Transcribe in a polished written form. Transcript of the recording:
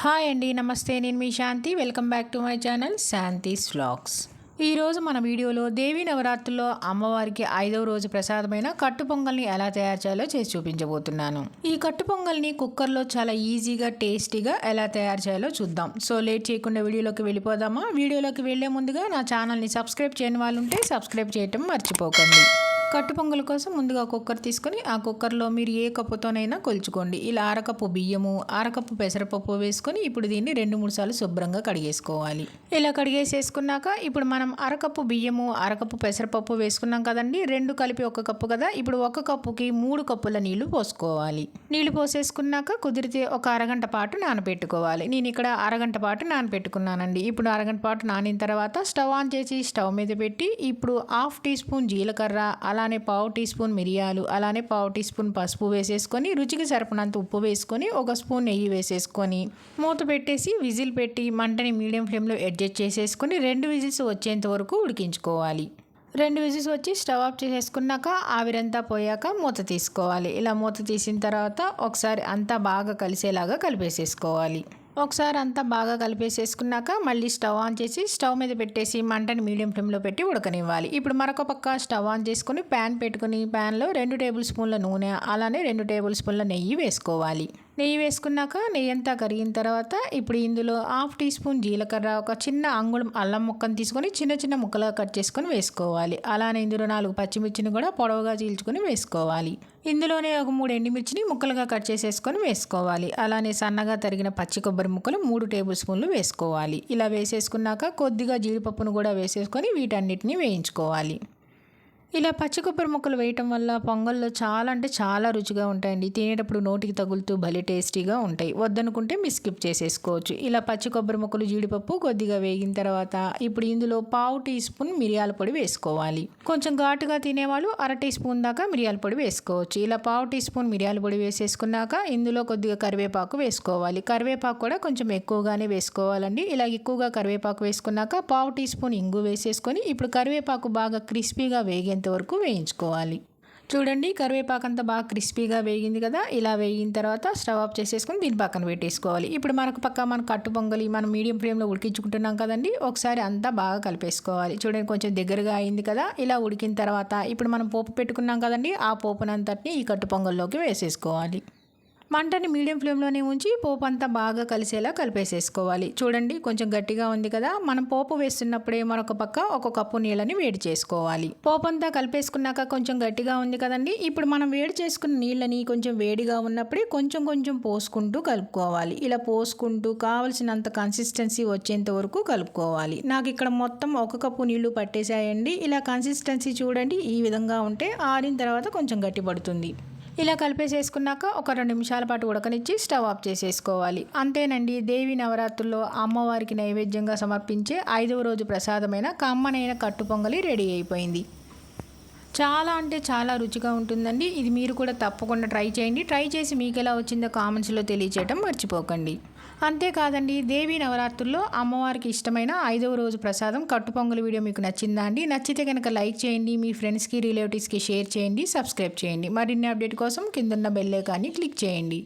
Hi అండి, నమస్తే. నేను మీ Shanti. Welcome back to my channel Shanti's vlogs. ఈరోజు మన వీడియోలో దేవీ నవరాత్రుల్లో అమ్మవారికి 5వ రోజు ప్రసాదమైన కట్టు పొంగల్ని ఎలా తయారు చేయాలో చేసి చూపించబోతున్నాను. ఈ కట్టు పొంగల్ని కుక్కర్లో చాలా ఈజీగా టేస్టీగా ఎలా తయారు చేయాలో చూద్దాం. సో లేట్ చేయకుండా వీడియోలోకి వెళ్ళిపోదామా? వీడియోలోకి వెళ్లే ముందుగా నా ఛానల్ని సబ్స్క్రైబ్ చేయని వాళ్ళు ఉంటే సబ్స్క్రైబ్ చేయటం మర్చిపోకండి. కట్టు పొంగల్ కోసం ముందుగా కుక్కర్ తీసుకొని ఆ కుక్కర్లో మీరు ఏ కప్పుతోనైనా కొలుచుకోండి. ఇలా అరకప్పు బియ్యము, అరకప్పు పెసరపప్పు వేసుకొని ఇప్పుడు దీన్ని 2-3 సార్లు శుభ్రంగా కడిగేసుకోవాలి. ఇలా కడిగేసేసుకున్నాక ఇప్పుడు మనం అరకప్పు బియ్యము, అరకప్పు పెసరపప్పు వేసుకున్నాం కదండి. 2 కలిపి 1 కప్పు కదా. ఇప్పుడు 1 కప్పుకి 3 కప్పుల నీళ్లు పోసుకోవాలి. నీళ్లు పోసేసుకున్నాక కుదిరితే ఒక అరగంట పాటు నానబెట్టుకోవాలి. నేను ఇక్కడ అరగంట పాటు నానబెట్టుకున్నానండి. ఇప్పుడు అరగంట పాటు నానిన తర్వాత స్టవ్ ఆన్ చేసి స్టవ్ మీద పెట్టి ఇప్పుడు 1/2 టీ స్పూన్ జీలకర్ర, అలానే 1/4 టీ స్పూన్ మిరియాలు, అలానే 1/4 టీ స్పూన్ పసుపు వేసేసుకొని రుచికి సరిపడినంత ఉప్పు వేసుకొని 1 స్పూన్ నెయ్యి వేసేసుకొని మూత పెట్టేసి విజిల్ పెట్టి మంటని మీడియం ఫ్లేమ్లో అడ్జస్ట్ చేసేసుకొని 2 విజిల్స్ వచ్చేంత వరకు ఉడికించుకోవాలి. 2 విజిల్స్ వచ్చి స్టవ్ ఆఫ్ చేసేసుకున్నాక ఆవిరంతా పోయాక మూత తీసుకోవాలి. ఇలా మూత తీసిన తర్వాత ఒకసారి అంతా బాగా కలిసేలాగా కలిపేసేసుకోవాలి. ఒకసారి అంతా బాగా కలిపేసేసుకున్నాక మళ్ళీ స్టవ్ ఆన్ చేసి స్టవ్ మీద పెట్టేసి మంటని మీడియం ఫ్లేమ్లో పెట్టి ఉడకనివ్వాలి. ఇప్పుడు మరొక పక్క స్టవ్ ఆన్ చేసుకుని ప్యాన్ పెట్టుకుని ప్యాన్లో 2 టేబుల్ స్పూన్ల నూనె, అలానే 2 టేబుల్ స్పూన్ల నెయ్యి వేసుకోవాలి. నెయ్యి వేసుకున్నాక నెయ్యి అంతా కరిగిన తర్వాత ఇప్పుడు ఇందులో 1/2 టీ స్పూన్ జీలకర్ర, ఒక చిన్న అంగుళం అల్లం ముక్కను తీసుకొని చిన్న చిన్న ముక్కలుగా కట్ చేసుకొని వేసుకోవాలి. అలానే ఇందులో 4 పచ్చిమిర్చిని కూడా పొడవుగా చీల్చుకొని వేసుకోవాలి. ఇందులోనే ఒక 3 ఎండుమిర్చిని ముక్కలుగా కట్ చేసేసుకొని వేసుకోవాలి. అలానే సన్నగా తరిగిన పచ్చి కొబ్బరి ముక్కలు 3 టేబుల్ స్పూన్లు వేసుకోవాలి. ఇలా వేసేసుకున్నాక కొద్దిగా జీడిపప్పును కూడా వేసేసుకొని వీటన్నిటిని వేయించుకోవాలి. ఇలా పచ్చి కొబ్బరి ముక్కలు వేయటం వల్ల పొంగల్లో చాలా అంటే చాలా రుచిగా ఉంటాయండి. తినేటప్పుడు నోటికి తగులుతూ భలే టేస్టీగా ఉంటాయి. వద్దనుకుంటే మీరు స్కిప్ చేసేసుకోవచ్చు. ఇలా పచ్చి కొబ్బరి ముక్కలు, జీడిపప్పు కొద్దిగా వేగిన తర్వాత ఇప్పుడు ఇందులో 1/2 టీ స్పూన్ మిరియాల పొడి వేసుకోవాలి. కొంచెం ఘాటుగా తినేవాళ్ళు 1/2 టీ స్పూన్ దాకా మిరియాల పొడి వేసుకోవచ్చు. ఇలా 1/2 టీ స్పూన్ మిరియాల పొడి వేసేసుకున్నాక ఇందులో కొద్దిగా కరివేపాకు వేసుకోవాలి. కరివేపాకు కూడా కొంచెం ఎక్కువగానే వేసుకోవాలండి. ఇలా ఎక్కువగా కరివేపాకు వేసుకున్నాక 1/2 టీ స్పూన్ ఇంగు వేసేసుకొని ఇప్పుడు కరివేపాకు బాగా క్రిస్పీగా వేగేంత వరకు వేయించుకోవాలి. చూడండి, కరివేపాకు అంతా బాగా క్రిస్పీగా వేగింది కదా. ఇలా వేగిన తర్వాత స్టవ్ ఆఫ్ చేసేసుకొని దీని పక్కన పెట్టేసుకోవాలి. ఇప్పుడు మనకు పక్క మన కట్టు పొంగలి మనం మీడియం ఫ్లేమ్లో ఉడికించుకుంటున్నాం కదండి. ఒకసారి అంతా బాగా కలిపేసుకోవాలి. చూడండి, కొంచెం దగ్గరగా అయింది కదా. ఇలా ఉడికిన తర్వాత ఇప్పుడు మనం పోపు పెట్టుకున్నాం కదండి. ఆ పోపునంతటిని ఈ కట్టు పొంగల్లోకి వేసేసుకోవాలి. మంటని మీడియం ఫ్లేమ్లోనే ఉంచి పోపు అంతా బాగా కలిసేలా కలిపేసేసుకోవాలి. చూడండి, కొంచెం గట్టిగా ఉంది కదా. మనం పోపు వేస్తున్నప్పుడే మరొక పక్క 1 కప్పు నీళ్ళని వేడి చేసుకోవాలి. పోపు అంతా కలిపేసుకున్నాక కొంచెం గట్టిగా ఉంది కదండి. ఇప్పుడు మనం వేడి చేసుకున్న నీళ్ళని కొంచెం వేడిగా ఉన్నప్పుడే కొంచెం కొంచెం పోసుకుంటూ కలుపుకోవాలి. ఇలా పోసుకుంటూ కావలసినంత కన్సిస్టెన్సీ వచ్చేంత వరకు కలుపుకోవాలి. నాకు ఇక్కడ మొత్తం 1 కప్పు నీళ్లు పట్టేసాయండి. ఇలా కన్సిస్టెన్సీ చూడండి, ఈ విధంగా ఉంటే ఆరిన తర్వాత కొంచెం గట్టి పడుతుంది. ఇలా కలిపేసేసుకున్నాక ఒక 2 నిమిషాల పాటు ఉడకనిచ్చి స్టవ్ ఆఫ్ చేసేసుకోవాలి. అంతేనండి, దేవి నవరాత్రుల్లో అమ్మవారికి నైవేద్యంగా సమర్పించే 5వ రోజు ప్రసాదమైన కమ్మనైన కట్టు పొంగలి రెడీ అయిపోయింది. చాలా అంటే చాలా రుచిగా ఉంటుందండి. ఇది మీరు కూడా తప్పకుండా ట్రై చేయండి. ట్రై చేసి మీకు ఎలా వచ్చిందో కామెంట్స్లో తెలియచేయడం మర్చిపోకండి. అంతేకాదండి, దేవీ నవరాత్రుల్లో అమ్మవారికి ఇష్టమైన 5వ రోజు ప్రసాదం కట్టు పొంగలి వీడియో మీకు నచ్చిందా అండి? నచ్చితే కనుక లైక్ చేయండి, మీ ఫ్రెండ్స్కి, రిలేటివ్స్కి షేర్ చేయండి, సబ్స్క్రైబ్ చేయండి. మరిన్ని అప్డేట్ కోసం కిందన్న బెల్ ఐకాన్ని క్లిక్ చేయండి.